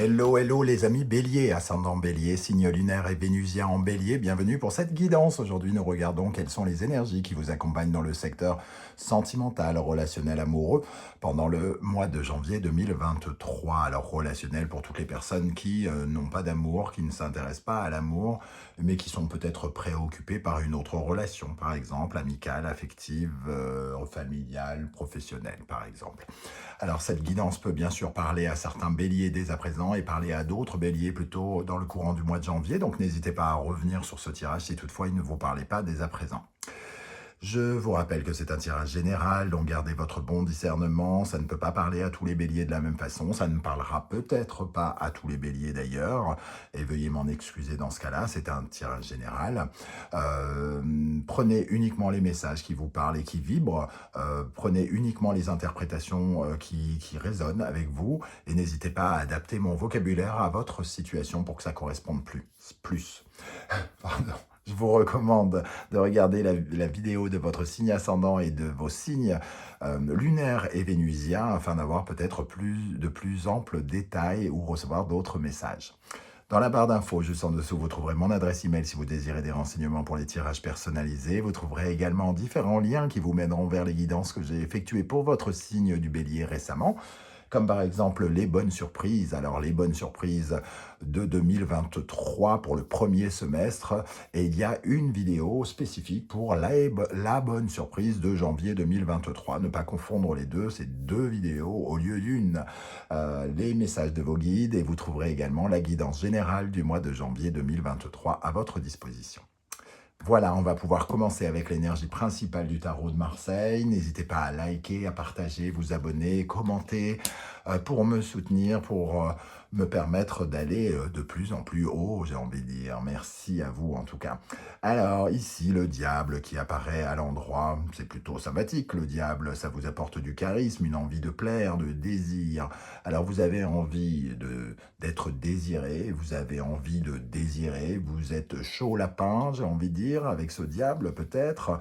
Hello, hello les amis béliers, ascendant bélier, signe lunaire et vénusien en bélier, bienvenue pour cette guidance. Aujourd'hui nous regardons quelles sont les énergies qui vous accompagnent dans le secteur sentimental, relationnel, amoureux pendant le mois de janvier 2023. Alors relationnel pour toutes les personnes qui n'ont pas d'amour, qui ne s'intéressent pas à l'amour, mais qui sont peut-être préoccupées par une autre relation, par exemple amicale, affective, familiale, professionnelle par exemple. Alors cette guidance peut bien sûr parler à certains béliers dès à présent et parler à d'autres béliers plutôt dans le courant du mois de janvier. Donc n'hésitez pas à revenir sur ce tirage si toutefois il ne vous parlait pas dès à présent. Je vous rappelle que c'est un tirage général, donc gardez votre bon discernement. Ça ne peut pas parler à tous les béliers de la même façon. Ça ne parlera peut-être pas à tous les béliers d'ailleurs. Et veuillez m'en excuser dans ce cas-là, c'est un tirage général. Prenez uniquement les messages qui vous parlent et qui vibrent. Prenez uniquement les interprétations qui résonnent avec vous. Et n'hésitez pas à adapter mon vocabulaire à votre situation pour que ça corresponde plus. Pardon. Je vous recommande de regarder la vidéo de votre signe ascendant et de vos signes lunaires et vénusiens afin d'avoir peut-être de plus amples détails ou recevoir d'autres messages. Dans la barre d'infos, juste en dessous, vous trouverez mon adresse email si vous désirez des renseignements pour les tirages personnalisés. Vous trouverez également différents liens qui vous mèneront vers les guidances que j'ai effectuées pour votre signe du bélier récemment, comme par exemple les bonnes surprises. Alors les bonnes surprises de 2023 pour le premier semestre, et il y a une vidéo spécifique pour la bonne surprise de janvier 2023. Ne pas confondre les deux, c'est deux vidéos au lieu d'une. Les messages de vos guides, et vous trouverez également la guidance générale du mois de janvier 2023 à votre disposition. Voilà, on va pouvoir commencer avec l'énergie principale du tarot de Marseille. N'hésitez pas à liker, à partager, vous abonner, commenter pour me soutenir, pour me permettre d'aller de plus en plus haut, j'ai envie de dire. Merci à vous en tout cas. Alors ici, le diable qui apparaît à l'endroit, c'est plutôt sympathique. Le diable, ça vous apporte du charisme, une envie de plaire, de désir. Alors vous avez envie d'être désiré, vous avez envie de désirer, vous êtes chaud lapin, j'ai envie de dire, avec ce diable peut-être.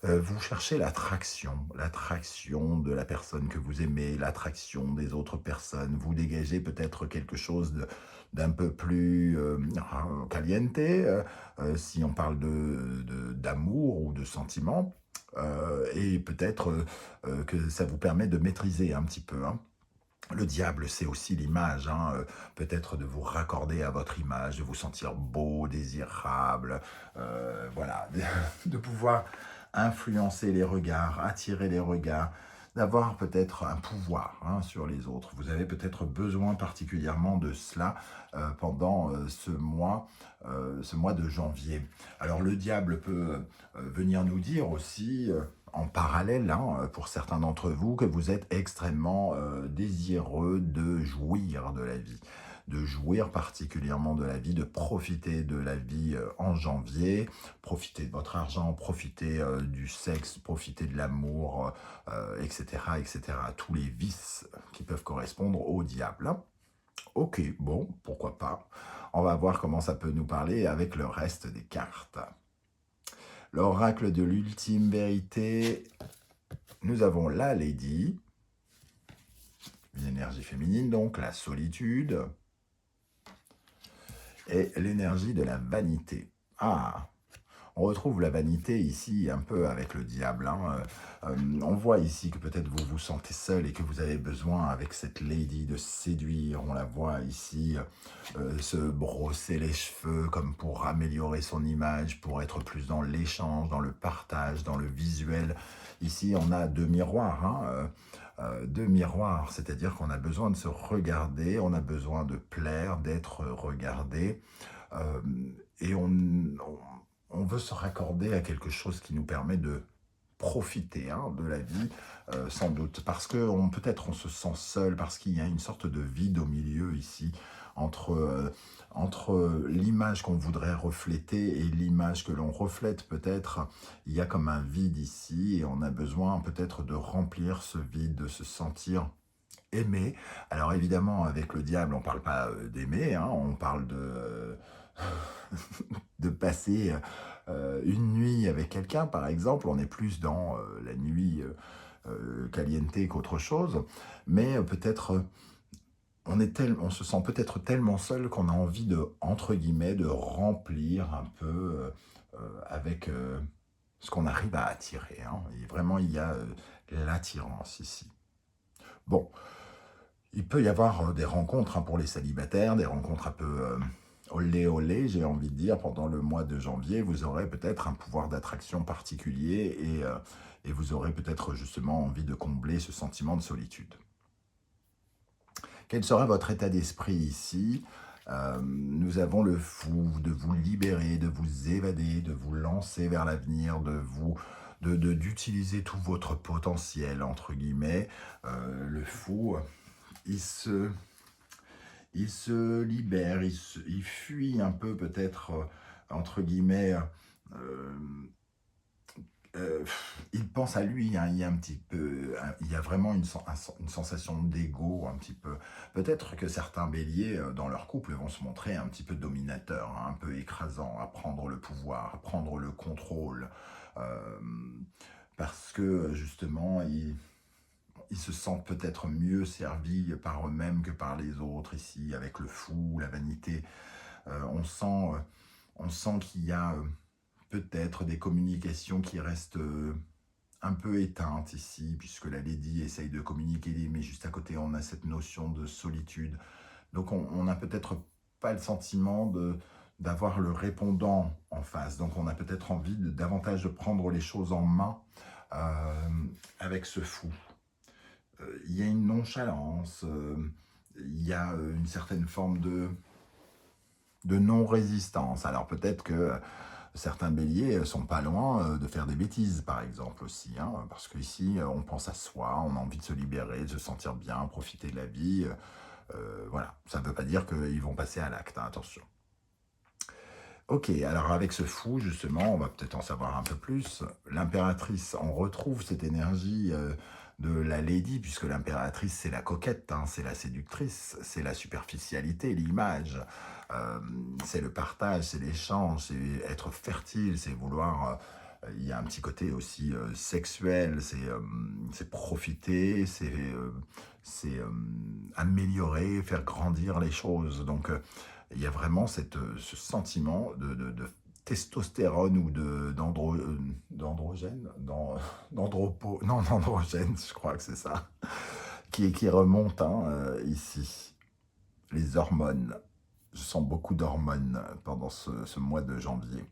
Vous cherchez l'attraction de la personne que vous aimez, l'attraction des autres personnes. Vous dégagez peut-être quelque chose d'un peu plus caliente, si on parle d'amour ou de sentiment. Et peut-être que ça vous permet de maîtriser un petit peu, hein. Le diable, c'est aussi l'image, hein, peut-être de vous raccorder à votre image, de vous sentir beau, désirable, voilà, de pouvoir influencer les regards, attirer les regards, d'avoir peut-être un pouvoir sur les autres. Vous avez peut-être besoin particulièrement de cela pendant ce mois de janvier. Alors le diable peut venir nous dire aussi en parallèle, pour certains d'entre vous, que vous êtes extrêmement désireux de jouir de la vie, de jouir particulièrement de la vie, de profiter de la vie en janvier, profiter de votre argent, profiter du sexe, profiter de l'amour, etc., etc. Tous les vices qui peuvent correspondre au diable, hein. Ok, bon, pourquoi pas. On va voir comment ça peut nous parler avec le reste des cartes. L'oracle de l'ultime vérité, nous avons la Lady, une énergie féminine, donc la solitude, et l'énergie de la vanité. Ah, on retrouve la vanité ici un peu avec le diable, hein. On voit ici que peut-être vous vous sentez seul et que vous avez besoin avec cette lady de séduire. On la voit ici se brosser les cheveux comme pour améliorer son image, pour être plus dans l'échange, dans le partage, dans le visuel. Ici, on a deux miroirs, hein, deux miroirs, c'est-à-dire qu'on a besoin de se regarder, on a besoin de plaire, d'être regardé, et on veut se raccorder à quelque chose qui nous permet de profiter de la vie, sans doute, parce que peut-être on se sent seul, parce qu'il y a une sorte de vide au milieu ici, entre l'image qu'on voudrait refléter et l'image que l'on reflète peut-être. Il y a comme un vide ici, et on a besoin peut-être de remplir ce vide, de se sentir aimé. Alors évidemment, avec le diable, on ne parle pas d'aimer, hein, on parle de passer une nuit avec quelqu'un, par exemple. On est plus dans la nuit caliente qu'autre chose, mais peut-être on se sent peut-être tellement seul qu'on a envie de, entre guillemets, de remplir un peu avec ce qu'on arrive à attirer, hein. Et vraiment, il y a l'attirance ici. Bon, il peut y avoir des rencontres, hein, pour les célibataires, des rencontres un peu olé olé, j'ai envie de dire. Pendant le mois de janvier, vous aurez peut-être un pouvoir d'attraction particulier et vous aurez peut-être justement envie de combler ce sentiment de solitude. Quel sera votre état d'esprit ici? Nous avons le fou de vous libérer, de vous évader, de vous lancer vers l'avenir, d'utiliser tout votre potentiel, entre guillemets. Le fou, il se, il se libère, il fuit un peu peut-être, entre guillemets, euh, il pense à lui, hein, il y a un petit peu, il y a vraiment une sensation d'ego un petit peu. Peut-être que certains béliers dans leur couple vont se montrer un petit peu dominateurs, hein, un peu écrasants, à prendre le pouvoir, à prendre le contrôle, euh, parce que justement, ils se sentent peut-être mieux servis par eux-mêmes que par les autres ici, avec le fou, la vanité. On sent qu'il y a peut-être des communications qui restent un peu éteintes ici, puisque la lady essaye de communiquer, mais juste à côté, on a cette notion de solitude. Donc, on n'a peut-être pas le sentiment d'avoir le répondant en face. Donc, on a peut-être envie davantage de prendre les choses en main euh, avec ce fou. Il y a une nonchalance, il y a une certaine forme de non-résistance. Alors, peut-être que certains béliers sont pas loin de faire des bêtises, par exemple, aussi, hein, parce qu'ici, on pense à soi, on a envie de se libérer, de se sentir bien, profiter de la vie. Voilà, ça ne veut pas dire qu'ils vont passer à l'acte, hein, attention. Ok, alors avec ce fou, justement, on va peut-être en savoir un peu plus. L'impératrice, on retrouve cette énergie de la lady, puisque l'impératrice, c'est la coquette, hein, c'est la séductrice, c'est la superficialité, l'image, euh, c'est le partage, c'est l'échange, c'est être fertile, c'est vouloir... il y a un petit côté aussi sexuel, c'est profiter, c'est améliorer, faire grandir les choses. Donc, il y a vraiment ce sentiment de testostérone ou d'androgène, non, d'androgène, je crois que c'est ça, qui remonte, hein, ici. Les hormones. Je sens beaucoup d'hormones pendant ce mois de janvier.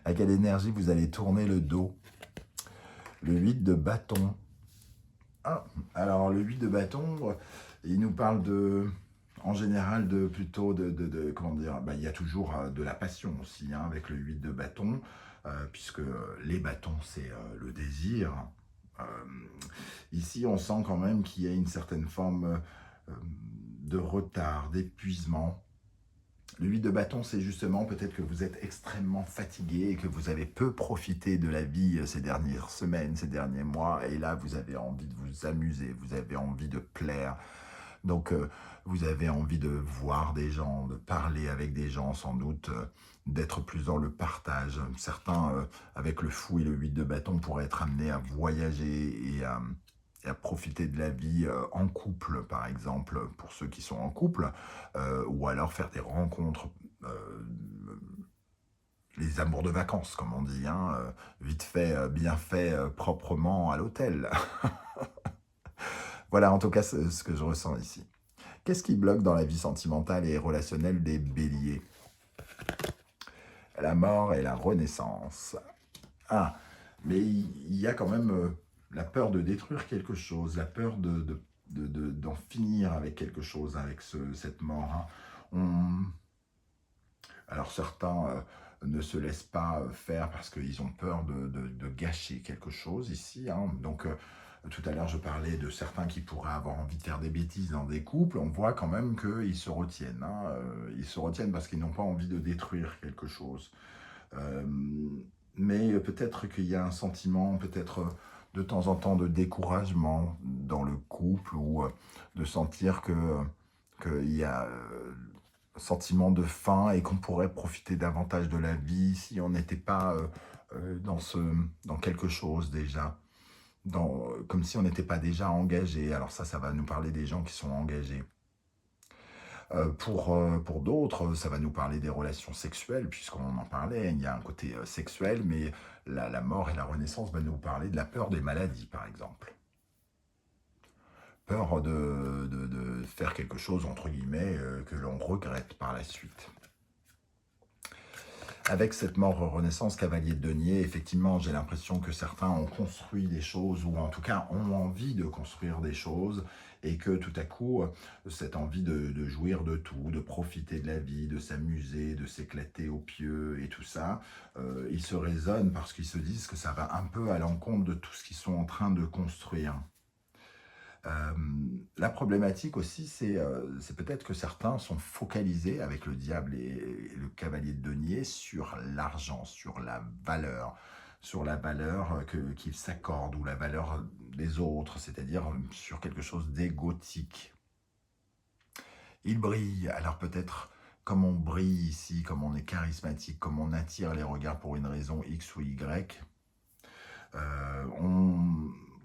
À quelle énergie vous allez tourner le dos? Le 8 de bâton. Ah, alors le 8 de bâton, il nous parle en général plutôt comment dire, bah, il y a toujours de la passion aussi, hein, avec le 8 de bâton, puisque les bâtons c'est le désir. Euh, Ici on sent quand même qu'il y a une certaine forme de retard, d'épuisement. Le 8 de bâton, c'est justement peut-être que vous êtes extrêmement fatigué et que vous avez peu profité de la vie ces dernières semaines, ces derniers mois, et là vous avez envie de vous amuser, vous avez envie de plaire. Donc vous avez envie de voir des gens, de parler avec des gens sans doute, d'être plus dans le partage. Certains, avec le fou et le 8 de bâton, pourraient être amenés à voyager et à profiter de la vie en couple, par exemple, pour ceux qui sont en couple, ou alors faire des rencontres, les amours de vacances, comme on dit, hein, vite fait, bien fait, proprement à l'hôtel. Voilà en tout cas ce que je ressens ici. Qu'est-ce qui bloque dans la vie sentimentale et relationnelle des béliers? La mort et la renaissance. Ah, mais il y a quand même la peur de détruire quelque chose, la peur d'en finir avec quelque chose, avec cette mort, hein. Alors certains ne se laissent pas faire parce qu'ils ont peur de gâcher quelque chose ici, hein. Donc tout à l'heure je parlais de certains qui pourraient avoir envie de faire des bêtises dans des couples. On voit quand même qu'ils se retiennent, hein. Ils se retiennent parce qu'ils n'ont pas envie de détruire quelque chose. Euh, mais peut-être qu'il y a un sentiment, peut-être de temps en temps, de découragement dans le couple, ou de sentir qu'il y a un sentiment de faim et qu'on pourrait profiter davantage de la vie si on n'était pas dans quelque chose déjà, comme si on n'était pas déjà engagé. Alors ça va nous parler des gens qui sont engagés. Pour d'autres, ça va nous parler des relations sexuelles, puisqu'on en parlait, il y a un côté sexuel, mais la mort et la renaissance va nous parler de la peur des maladies, par exemple. Peur de faire quelque chose, entre guillemets, que l'on regrette par la suite. Avec cette mort renaissance cavalier de denier, effectivement, j'ai l'impression que certains ont construit des choses, ou en tout cas ont envie de construire des choses, et que tout à coup, cette envie de jouir de tout, de profiter de la vie, de s'amuser, de s'éclater au pieu et tout ça, ils se raisonnent parce qu'ils se disent que ça va un peu à l'encontre de tout ce qu'ils sont en train de construire. La problématique aussi, c'est peut-être que certains sont focalisés avec le diable et le cavalier de denier sur l'argent, sur la valeur qu'ils s'accordent ou la valeur des autres, c'est-à-dire sur quelque chose d'égotique. Ils brillent, alors peut-être comme on brille ici, comme on est charismatique, comme on attire les regards pour une raison X ou Y,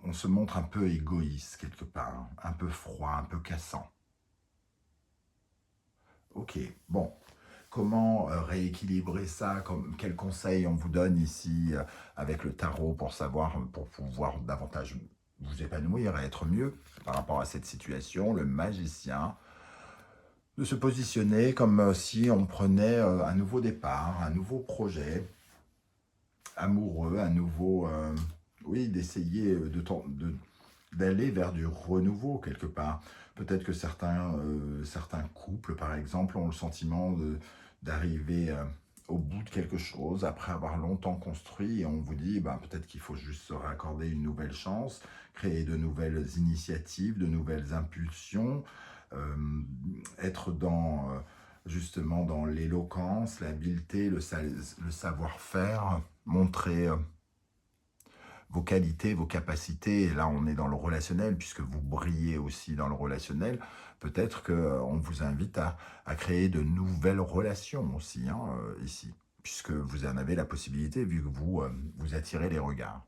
on se montre un peu égoïste quelque part, hein, un peu froid, un peu cassant. Ok, bon, comment rééquilibrer ça, quels conseils on vous donne ici avec le tarot pour savoir, pour pouvoir davantage vous épanouir et être mieux par rapport à cette situation, le magicien, de se positionner comme si on prenait un nouveau départ, un nouveau projet amoureux, un nouveau... oui, d'essayer d'aller vers du renouveau quelque part. Peut-être que certains couples, par exemple, ont le sentiment d'arriver au bout de quelque chose après avoir longtemps construit et on vous dit ben, peut-être qu'il faut juste se raccorder une nouvelle chance, créer de nouvelles initiatives, de nouvelles impulsions, être justement dans l'éloquence, l'habileté, le savoir-faire, montrer vos qualités, vos capacités, et là on est dans le relationnel, puisque vous brillez aussi dans le relationnel, peut-être qu'on vous invite à créer de nouvelles relations aussi, hein, ici, puisque vous en avez la possibilité, vu que vous attirez les regards.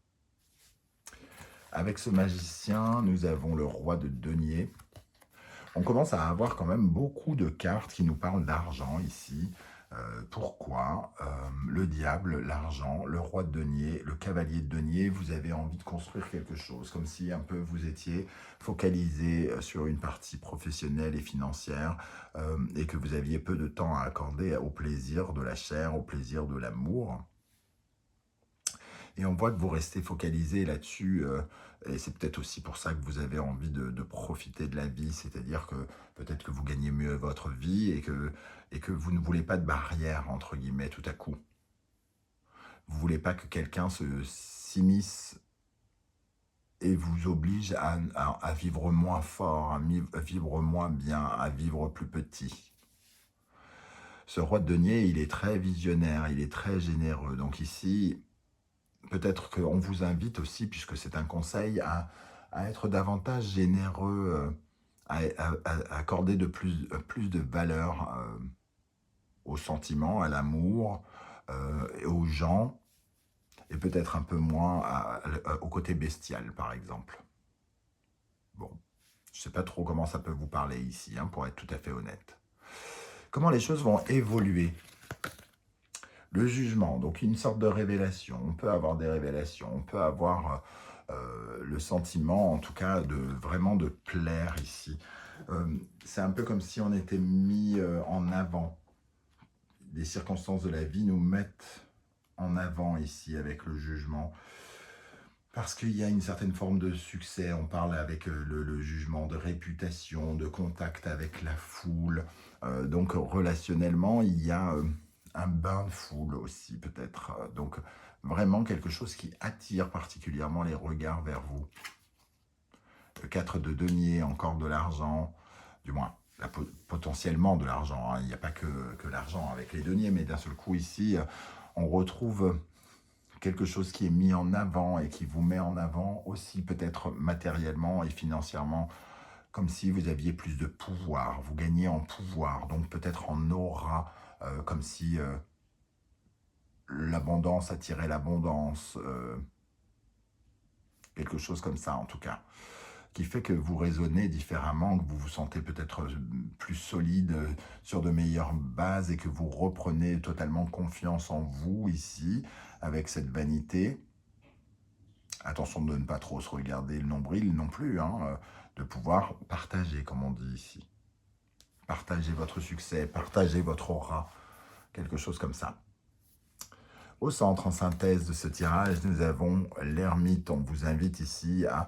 Avec ce magicien, nous avons le roi de denier. On commence à avoir quand même beaucoup de cartes qui nous parlent d'argent ici. Pourquoi le diable, l'argent, le roi de denier, le cavalier de denier, vous avez envie de construire quelque chose, comme si un peu vous étiez focalisé sur une partie professionnelle et financière et que vous aviez peu de temps à accorder au plaisir de la chair, au plaisir de l'amour. Et on voit que vous restez focalisé là-dessus, et c'est peut-être aussi pour ça que vous avez envie de profiter de la vie, c'est-à-dire que peut-être que vous gagnez mieux votre vie et que vous ne voulez pas de barrière, entre guillemets, tout à coup. Vous ne voulez pas que quelqu'un s'immisce et vous oblige à vivre moins fort, à vivre moins bien, à vivre plus petit. Ce roi de denier, il est très visionnaire, il est très généreux. Donc ici, peut-être qu'on vous invite aussi, puisque c'est un conseil, à être davantage généreux, à accorder plus de valeur aux sentiments, à l'amour, et aux gens, et peut-être un peu moins au côté bestial, par exemple. Bon, je ne sais pas trop comment ça peut vous parler ici, hein, pour être tout à fait honnête. Comment les choses vont évoluer ? Le jugement, donc une sorte de révélation. On peut avoir des révélations, on peut avoir le sentiment, en tout cas, vraiment de plaire ici. C'est un peu comme si on était mis en avant. Les circonstances de la vie nous mettent en avant ici avec le jugement. Parce qu'il y a une certaine forme de succès, on parle avec le jugement de réputation, de contact avec la foule. Donc relationnellement, il y a un bain de foule aussi peut-être. Donc vraiment quelque chose qui attire particulièrement les regards vers vous. Le 4 de denier, encore de l'argent, du moins potentiellement de l'argent. Hein. Il n'y a pas que l'argent avec les deniers, mais d'un seul coup ici, on retrouve quelque chose qui est mis en avant et qui vous met en avant aussi peut-être matériellement et financièrement, comme si vous aviez plus de pouvoir, vous gagnez en pouvoir, donc peut-être en aura, comme si l'abondance attirait l'abondance, quelque chose comme ça en tout cas. qui fait que vous raisonnez différemment, que vous vous sentez peut-être plus solide, sur de meilleures bases et que vous reprenez totalement confiance en vous ici, avec cette vanité. Attention de ne pas trop se regarder le nombril non plus, hein, de pouvoir partager, comme on dit ici. Partagez votre succès, partagez votre aura, quelque chose comme ça. Au centre, en synthèse de ce tirage, nous avons l'ermite. On vous invite ici à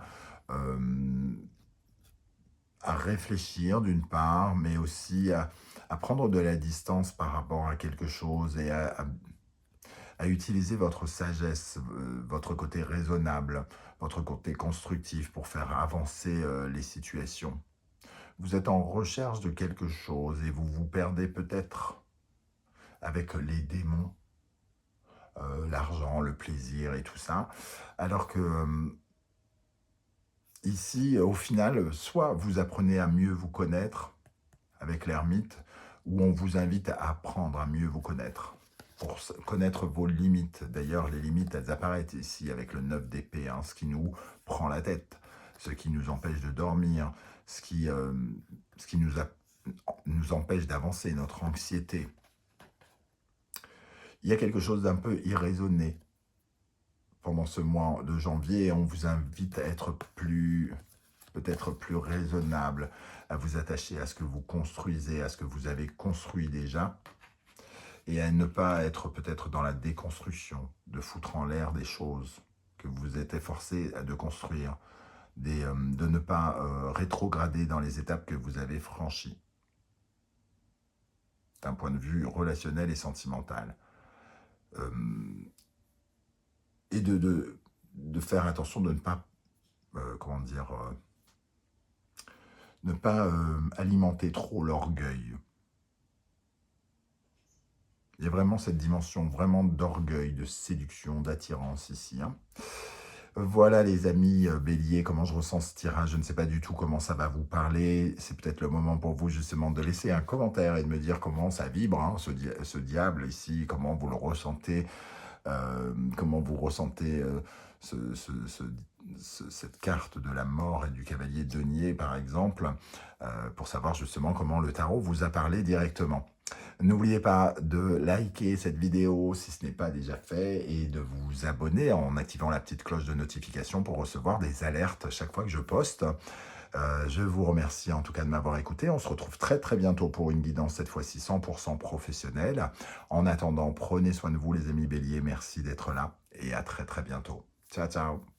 réfléchir d'une part, mais aussi à prendre de la distance par rapport à quelque chose et à utiliser votre sagesse, votre côté raisonnable, votre côté constructif pour faire avancer les situations. Vous êtes en recherche de quelque chose et vous vous perdez peut-être avec les démons, l'argent, le plaisir et tout ça, alors que ici, au final, soit vous apprenez à mieux vous connaître avec l'ermite, ou on vous invite à apprendre à mieux vous connaître, pour connaître vos limites. D'ailleurs, les limites, elles apparaissent ici avec le 9 d'épée, hein, ce qui nous prend la tête, ce qui nous empêche de dormir, ce qui nous empêche d'avancer, notre anxiété. Il y a quelque chose d'un peu irraisonné pendant ce mois de janvier. On vous invite à être peut-être plus raisonnable, à vous attacher à ce que vous construisez, à ce que vous avez construit déjà, et à ne pas être peut-être dans la déconstruction, de foutre en l'air des choses que vous êtes forcé de construire, de ne pas rétrograder dans les étapes que vous avez franchies, d'un point de vue relationnel et sentimental. Et de faire attention de ne pas, ne pas alimenter trop l'orgueil. Il y a vraiment cette dimension vraiment d'orgueil, de séduction, d'attirance ici, hein. Voilà les amis Bélier, comment je ressens ce tirage. Je ne sais pas du tout comment ça va vous parler. C'est peut-être le moment pour vous justement de laisser un commentaire et de me dire comment ça vibre, hein, ce diable ici, comment vous le ressentez, comment vous ressentez cette carte de la mort et du cavalier de denier par exemple, pour savoir justement comment le tarot vous a parlé directement. N'oubliez pas de liker cette vidéo si ce n'est pas déjà fait et de vous abonner en activant la petite cloche de notification pour recevoir des alertes chaque fois que je poste. Je vous remercie en tout cas de m'avoir écouté. On se retrouve très très bientôt pour une guidance, cette fois-ci 100% professionnelle. En attendant, prenez soin de vous les amis Bélier. Merci d'être là et à très très bientôt. Ciao ciao.